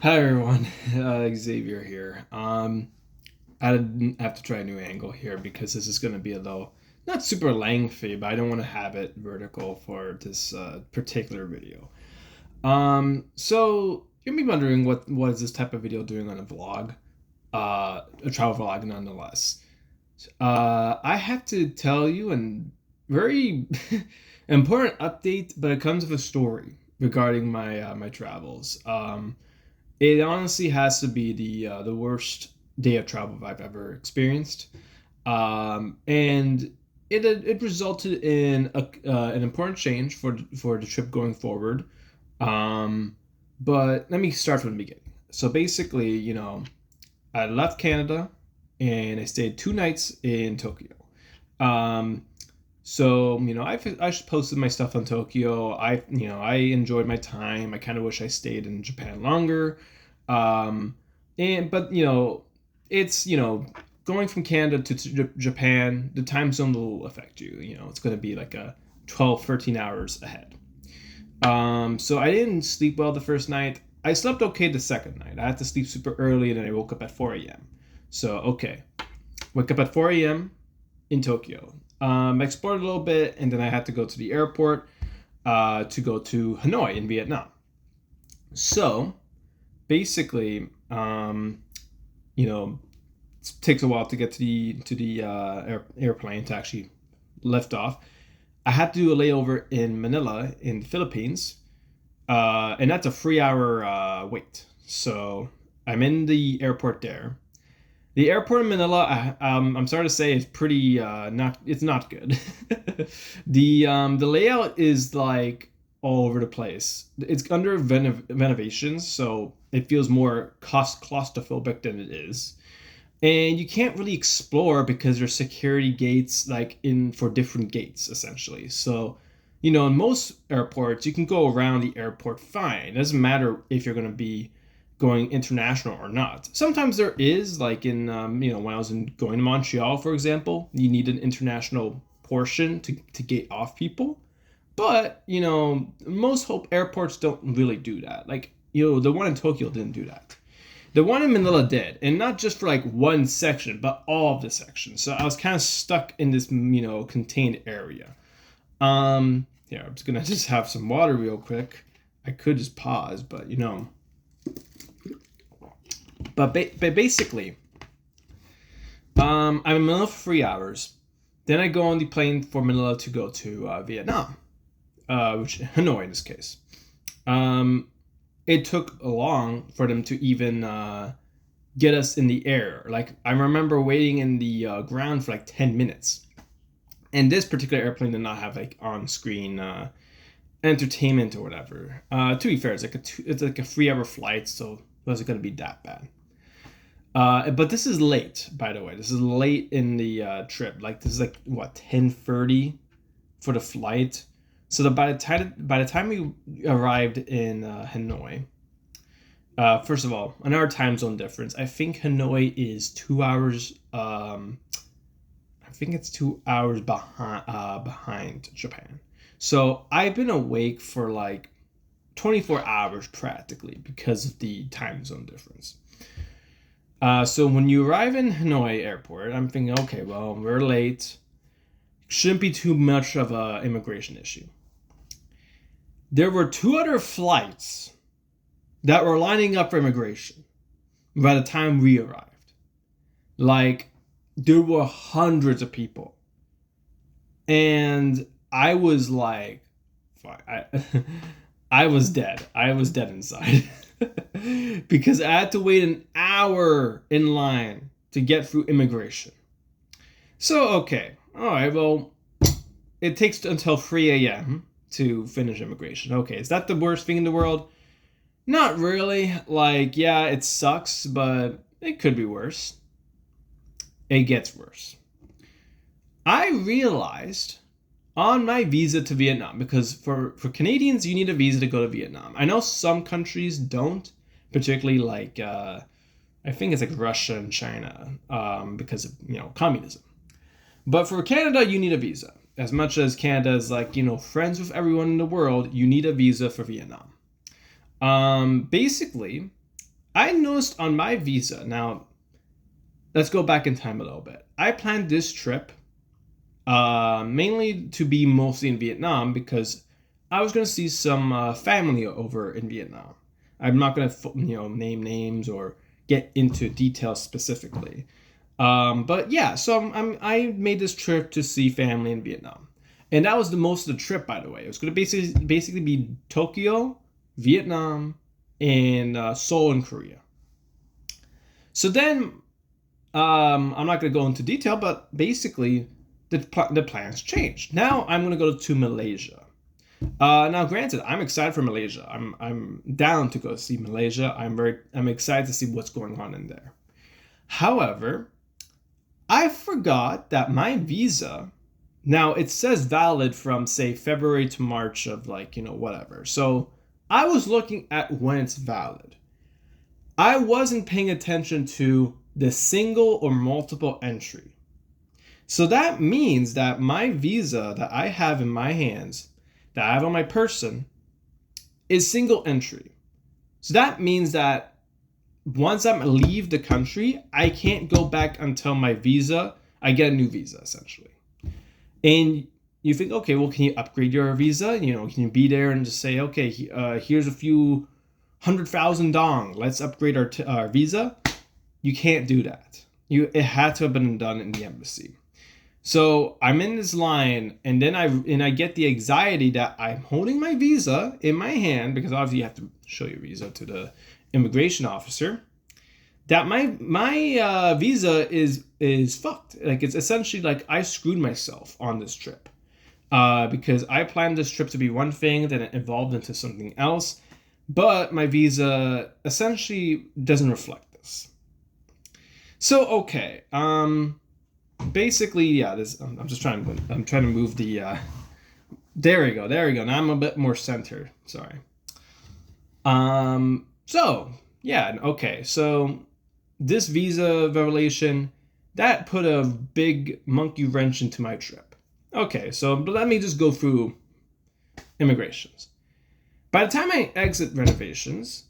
Hi everyone, Xavier here. I have to try a new angle here because this is going to be a little, not super lengthy, but I don't want to have it vertical for this particular video. So you'll be wondering what is this type of video doing on a vlog, a travel vlog nonetheless. I have to tell you a very important update, but it comes with a story regarding my travels. It honestly has to be the worst day of travel I've ever experienced, and it resulted in an important change for the trip going forward. Um, but let me start from the beginning. So basically, I left Canada and I stayed 2 nights in Tokyo. Um, I just posted my stuff on Tokyo. I enjoyed my time. I kind of wish I stayed in Japan longer. Um, but it's going from Canada to Japan, the time zone will affect you. It's going to be like a 12, 13 hours ahead. So I didn't sleep well the first night. I slept okay the second night. I had to sleep super early and then I woke up at 4 a.m. So, okay. Wake up at 4 a.m. in Tokyo. I explored a little bit and then I had to go to the airport to go to Hanoi in Vietnam. So, basically, it takes a while to get to the airplane to actually lift off. I had to do a layover in Manila in the Philippines, and that's a 3 hour wait. So I'm in the airport there. The airport in Manila, I'm sorry to say, is pretty not. It's not good. The layout is like all over the place. It's under renovations, so it feels more claustrophobic than it is, and you can't really explore because there's security gates like in for different gates essentially. So in most airports you can go around the airport fine. It doesn't matter if you're going to be going international or not. Sometimes there is, like in when I was going to Montreal, for example, you need an international portion to gate off people. But most hope airports don't really do that. Like the one in Tokyo didn't do that. The one in Manila did, and not just for like one section, but all of the sections. So I was kind of stuck in this, contained area. Yeah, I'm just gonna just have some water real quick. I could just pause, but but basically, I'm in Manila for 3 hours. Then I go on the plane for Manila to go to Vietnam, which Hanoi in this case. Um, it took long for them to even get us in the air. Like I remember waiting in the ground for like 10 minutes, and this particular airplane did not have like on-screen entertainment or whatever. To be fair, it's like a 3 hour flight, so it wasn't gonna be that bad. But this is late, by the way. This is late in the trip. Like this is like what 10:30 for the flight. So by the time we arrived in Hanoi, first of all, another time zone difference. I think Hanoi is 2 hours. I think it's 2 hours behind Japan. So I've been awake for like 24 hours practically because of the time zone difference. So when you arrive in Hanoi Airport, I'm thinking, okay, well, we're late. Shouldn't be too much of a immigration issue. There were two other flights that were lining up for immigration by the time we arrived. Like, there were hundreds of people. And I was like, fuck, I was dead. I was dead inside. Because I had to wait an hour in line to get through immigration. So, okay. All right, well, it takes until 3 a.m. to finish immigration. Okay, is that the worst thing in the world? Not really. Like, yeah, it sucks, but it could be worse. It gets worse. I realized on my visa to Vietnam, because for Canadians, you need a visa to go to Vietnam. I know some countries don't, particularly like, I think it's like Russia and China, because of, communism. But for Canada, you need a visa. As much as Canada is like, friends with everyone in the world, you need a visa for Vietnam. Basically, I noticed on my visa. Now, let's go back in time a little bit. I planned this trip mainly to be mostly in Vietnam because I was going to see some family over in Vietnam. I'm not going to name names or get into details specifically. But yeah, so I made this trip to see family in Vietnam, and that was the most of the trip. By the way, it was going to basically be Tokyo, Vietnam, and Seoul in Korea. So then, I'm not going to go into detail, but basically, the plans changed. Now I'm going to go to Malaysia. Now, granted, I'm excited for Malaysia. I'm down to go see Malaysia. I'm excited to see what's going on in there. However, I forgot that my visa, now it says valid from say February to March of whatever. So I was looking at when it's valid. I wasn't paying attention to the single or multiple entry. So that means that my visa that I have in my hands, that I have on my person, is single entry. So that means that once I leave the country, I can't go back until I get a new visa, essentially. And you think, okay, well, can you upgrade your visa? Can you be there and just say, okay, here's a few 100,000 dong. Let's upgrade our visa. You can't do that. It had to have been done in the embassy. So I'm in this line, and then I get the anxiety that I'm holding my visa in my hand, because obviously you have to show your visa to the immigration officer, that my visa is fucked. Like, it's essentially like I screwed myself on this trip, because I planned this trip to be one thing, then it evolved into something else, but my visa essentially doesn't reflect this. So okay, basically, yeah, I'm trying to move the there we go. Now I'm a bit more centered. Sorry. So yeah, okay. So this visa violation, that put a big monkey wrench into my trip. Okay, so let me just go through immigrations. By the time I exit renovations,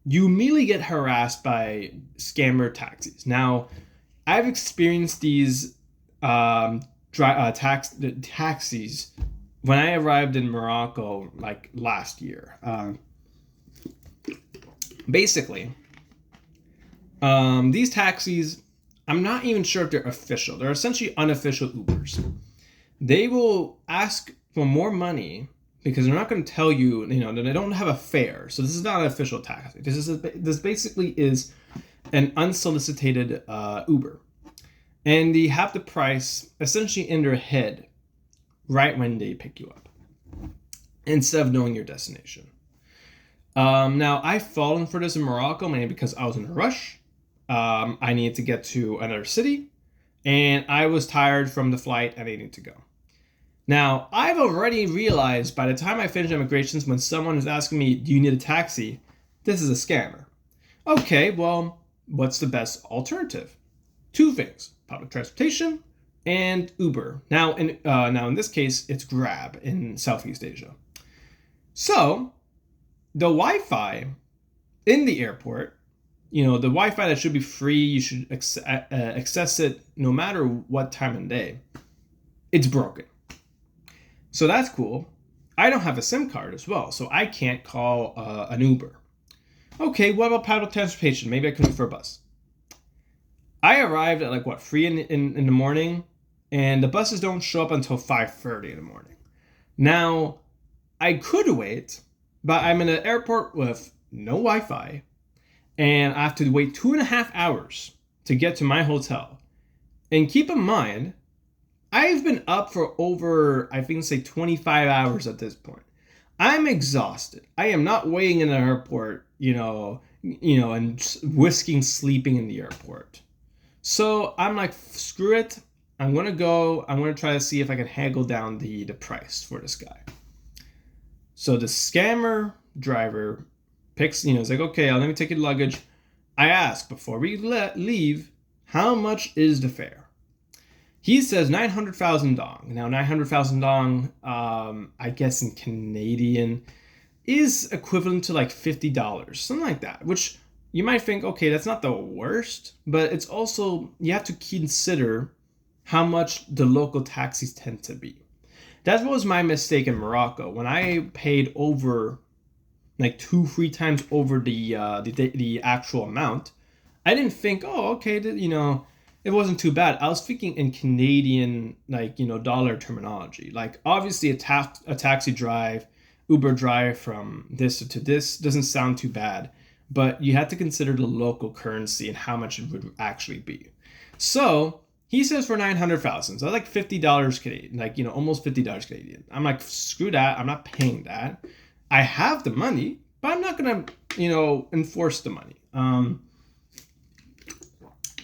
you immediately get harassed by scammer taxis. Now, I've experienced these taxis when I arrived in Morocco like last year. Basically, these taxis, I'm not even sure if they're official. They're essentially unofficial Ubers. They will ask for more money because they're not going to tell you, they don't have a fare. So this is not an official taxi. This basically is an unsolicited Uber. And they have the price essentially in their head right when they pick you up, instead of knowing your destination. Now, I've fallen for this in Morocco, mainly because I was in a rush. I needed to get to another city, and I was tired from the flight and I needed to go. Now, I've already realized by the time I finish immigrations, when someone is asking me, do you need a taxi? This is a scammer. Okay, well, what's the best alternative? Two things: public transportation and Uber. Now in this case, it's Grab in Southeast Asia. So the Wi-Fi in the airport, the Wi-Fi that should be free, you should access it no matter what time of day, it's broken. So that's cool. I don't have a SIM card as well, so I can't call an Uber. Okay, what about public transportation? Maybe I can look for a bus. I arrived at 3 in the morning, and the buses don't show up until 5:30 in the morning. Now, I could wait, but I'm in an airport with no Wi-Fi, and I have to wait 2.5 hours to get to my hotel. And keep in mind, I've been up for over, I think, say 25 hours at this point. I'm exhausted. I am not waiting in the airport, and risking sleeping in the airport. So I'm like, screw it. I'm going to go. I'm going to try to see if I can haggle down the price for this guy. So the scammer driver picks, it's like, okay, let me take your luggage. I ask before we leave, how much is the fare? He says 900,000 dong. Now, 900,000 dong, I guess in Canadian, is equivalent to like $50, something like that, which, you might think, okay, that's not the worst, but it's also, you have to consider how much the local taxis tend to be. That was my mistake in Morocco when I paid over like 2-3 times over the actual amount. I didn't think, oh, okay, it wasn't too bad. I was thinking in Canadian, like, dollar terminology. Like, obviously, a taxi drive, Uber drive from this to this doesn't sound too bad, but you have to consider the local currency and how much it would actually be. So he says for 900,000, so like $50 Canadian, like, almost $50 Canadian. I'm like, screw that. I'm not paying that. I have the money, but I'm not gonna, enforce the money.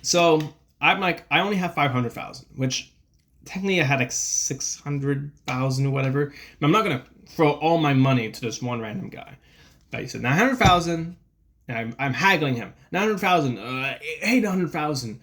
So I'm like, I only have 500,000, which technically I had like 600,000 or whatever. I'm not gonna throw all my money to this one random guy. But he said 900,000, and I'm haggling him. 900,000, 800,000,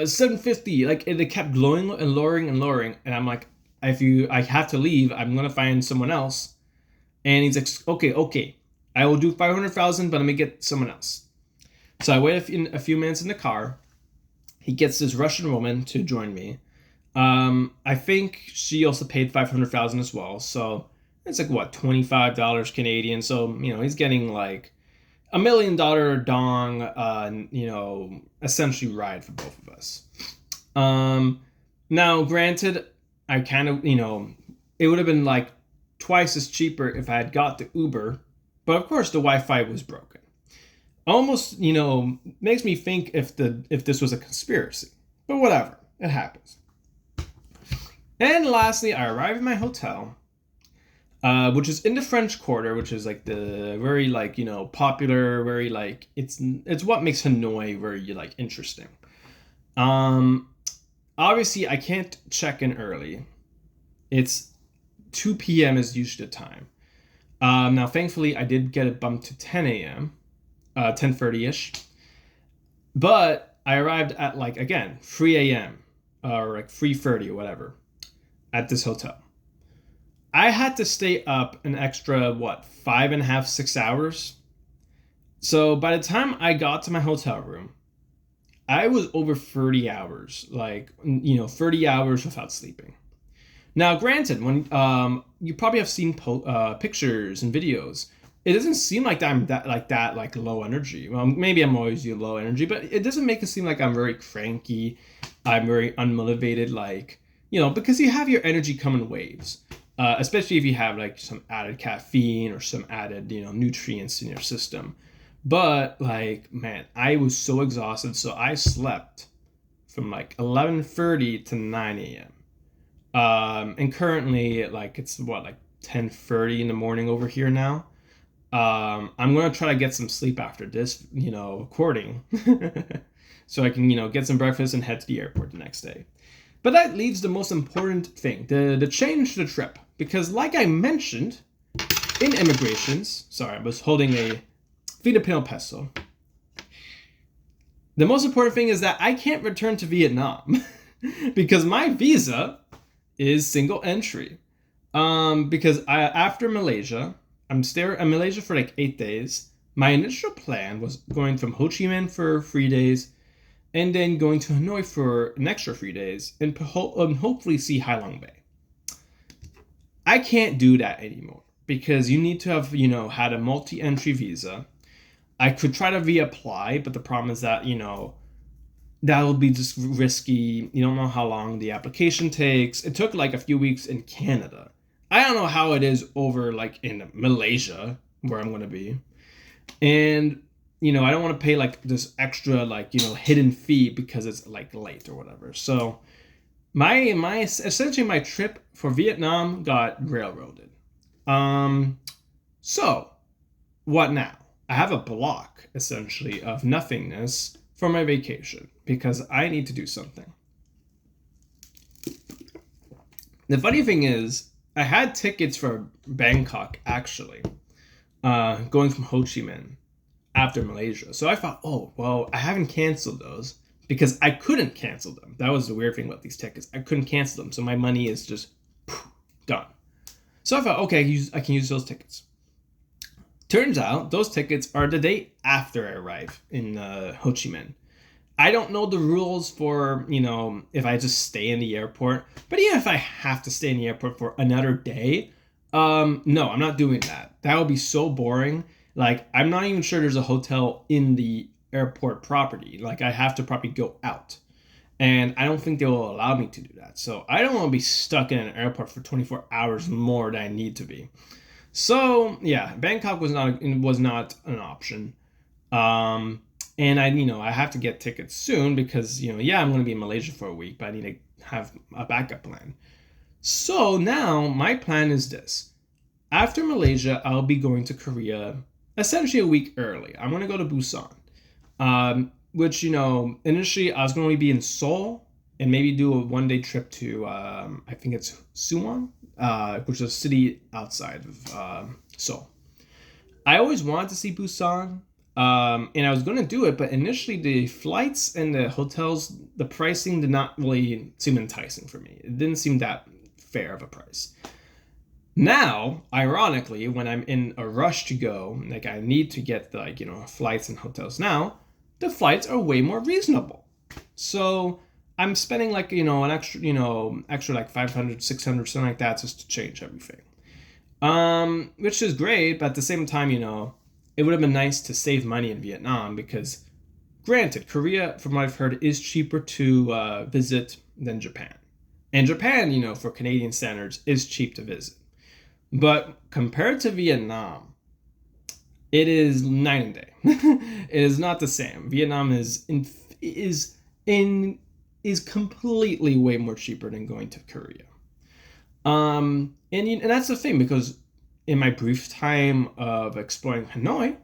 750. Like, it kept lowering and lowering and lowering, and I'm like, I have to leave, I'm gonna find someone else. And he's like, okay, I will do 500,000, but let me get someone else. So I wait a few minutes in the car. He gets this Russian woman to join me. I think she also paid 500,000 as well. So it's like, what, $25 Canadian. So, he's getting like $1 million dong, essentially ride for both of us. Now, granted, I kind of, it would have been like twice as cheaper if I had got the Uber, but of course the Wi-Fi was broken. Almost, makes me think if this was a conspiracy, but whatever, it happens. And lastly, I arrive at my hotel, which is in the French Quarter, which is like the very like popular, very like it's what makes Hanoi very like interesting. Obviously I can't check in early. It's 2 p.m. is usually the time. Now, thankfully, I did get it bumped to 10 a.m., 10:30-ish. But I arrived at, like, again, 3 a.m., or like 3:30 or whatever, at this hotel. I had to stay up an extra, 5.5, 6 hours? So by the time I got to my hotel room, I was over 30 hours, 30 hours without sleeping. Now, granted, when you probably have seen pictures and videos, it doesn't seem like I'm that low energy. Well, maybe I'm always low energy, but it doesn't make it seem like I'm very cranky. I'm very unmotivated, because you have your energy come in waves, especially if you have like some added caffeine or some added nutrients in your system. But man, I was so exhausted, so I slept from like 11:30 to 9 a.m. And currently, it's 10:30 in the morning over here now. I'm gonna try to get some sleep after this, recording, so I can, get some breakfast and head to the airport the next day. But that leaves the most important thing, the change to the trip, because like I mentioned, in immigrations, sorry, I was holding a Filipino peso. The most important thing is that I can't return to Vietnam because my visa is single entry. Because after Malaysia, I'm in Malaysia for 8 days. My initial plan was going from Ho Chi Minh for 3 days, and then going to Hanoi for an extra 3 days, and hopefully see Hai Long Bay. I can't do that anymore because you need to have had a multi-entry visa. I could try to reapply, but the problem is that that will be just risky. You don't know how long the application takes. It took a few weeks in Canada. I don't know how it is over in Malaysia, where I'm going to be. And, I don't want to pay this extra hidden fee because it's late or whatever. So essentially my trip for Vietnam got railroaded. So what now? I have a block essentially of nothingness for my vacation because I need to do something. The funny thing is, I had tickets for Bangkok actually, going from Ho Chi Minh after Malaysia. So I thought, oh, well, I haven't canceled those because I couldn't cancel them. That was the weird thing about these tickets. I couldn't cancel them. So my money is just gone. So I thought, okay, I can use those tickets. Turns out those tickets are the day after I arrive in Ho Chi Minh. I don't know the rules for, if I just stay in the airport, but even if I have to stay in the airport for another day, no, I'm not doing that. That would be so boring. Like, I'm not even sure there's a hotel in the airport property. Like, I have to probably go out. And I don't think they will allow me to do that. So I don't want to be stuck in an airport for 24 hours more than I need to be. So yeah, Bangkok was not an option. And I have to get tickets soon because I'm going to be in Malaysia for a week, but I need to have a backup plan. So now my plan is this: after Malaysia, I'll be going to Korea essentially a week early. I'm going to go to Busan, which initially I was going to be in Seoul and maybe do a 1 day trip to I think it's Suwon, which is a city outside of Seoul. I always wanted to see Busan, and I was going to do it, but initially the flights and the hotels, the pricing did not really seem enticing for me. It didn't seem that fair of a price. Now, ironically, when I'm in a rush to go, like I need to get flights and hotels now, the flights are way more reasonable. So I'm spending an extra like 500, 600, something like that just to change everything. Which is great, but at the same time, it would have been nice to save money in Vietnam because, granted, Korea, from what I've heard, is cheaper to visit than Japan. And Japan, for Canadian standards, is cheap to visit. But compared to Vietnam, it is night and day. It is not the same. Vietnam is completely way more cheaper than going to Korea. And that's the thing, because in my brief time of exploring Hanoi,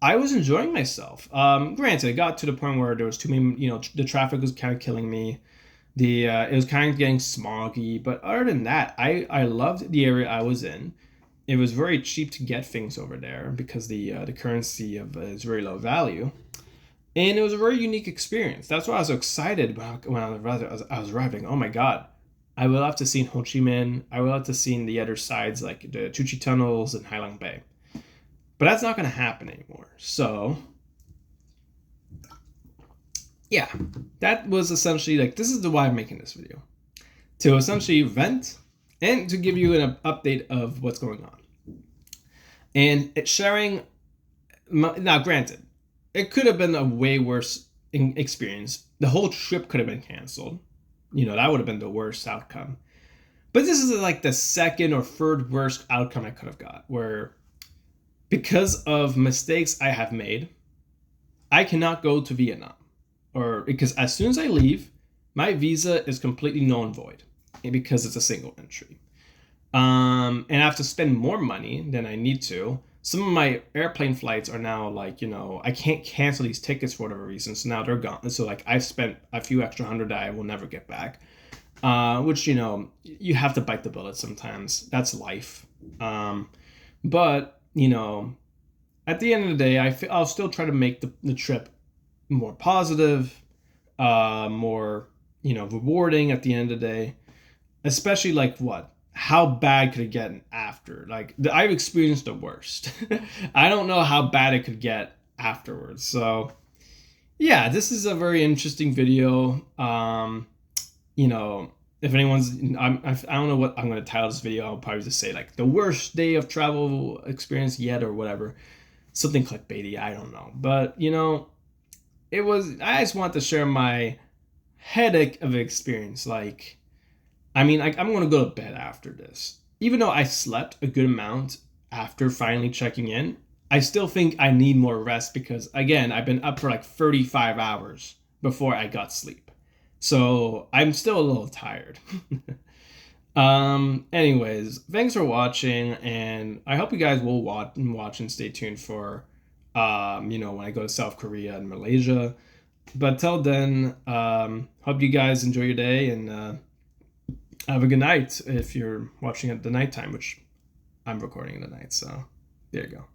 I was enjoying myself. Granted, it got to the point where there was too many, the traffic was kind of killing me. It was kind of getting smoggy, but other than that, I loved the area I was in. It was very cheap to get things over there because the currency is very low value, and it was a very unique experience. That's why I was so excited about when I was arriving. Oh my god, I would love to see Ho Chi Minh. I would love to see the other sides like the Chu Chi tunnels and Hai Long Bay, but that's not going to happen anymore. So yeah, that was essentially this is the why I'm making this video, to essentially vent and to give you an update of what's going on. And it's sharing, now granted, it could have been a way worse experience. The whole trip could have been canceled. That would have been the worst outcome. But this is like the second or third worst outcome I could have got, where because of mistakes I have made, I cannot go to Vietnam. Or because as soon as I leave, my visa is completely null and void because it's a single entry. And I have to spend more money than I need to. Some of my airplane flights are now I can't cancel these tickets for whatever reason. So now they're gone. So I've spent a few extra hundred that I will never get back. Which, you have to bite the bullet sometimes. That's life. But, at the end of the day, I'll still try to make the trip more positive, more, rewarding at the end of the day. Especially how bad could it get after? I've experienced the worst. I don't know how bad it could get afterwards. So yeah, this is a very interesting video. If anyone's, I don't know what I'm going to title this video. I'll probably just say the worst day of travel experience yet or whatever. Something clickbaity, I don't know. But, I just want to share my headache of experience. I'm going to go to bed after this. Even though I slept a good amount after finally checking in, I still think I need more rest because, again, I've been up for 35 hours before I got sleep. So I'm still a little tired. Anyways, thanks for watching, and I hope you guys will watch and stay tuned for, when I go to South Korea and Malaysia. But till then, hope you guys enjoy your day, and have a good night if you're watching at the nighttime, which I'm recording in the night. So there you go.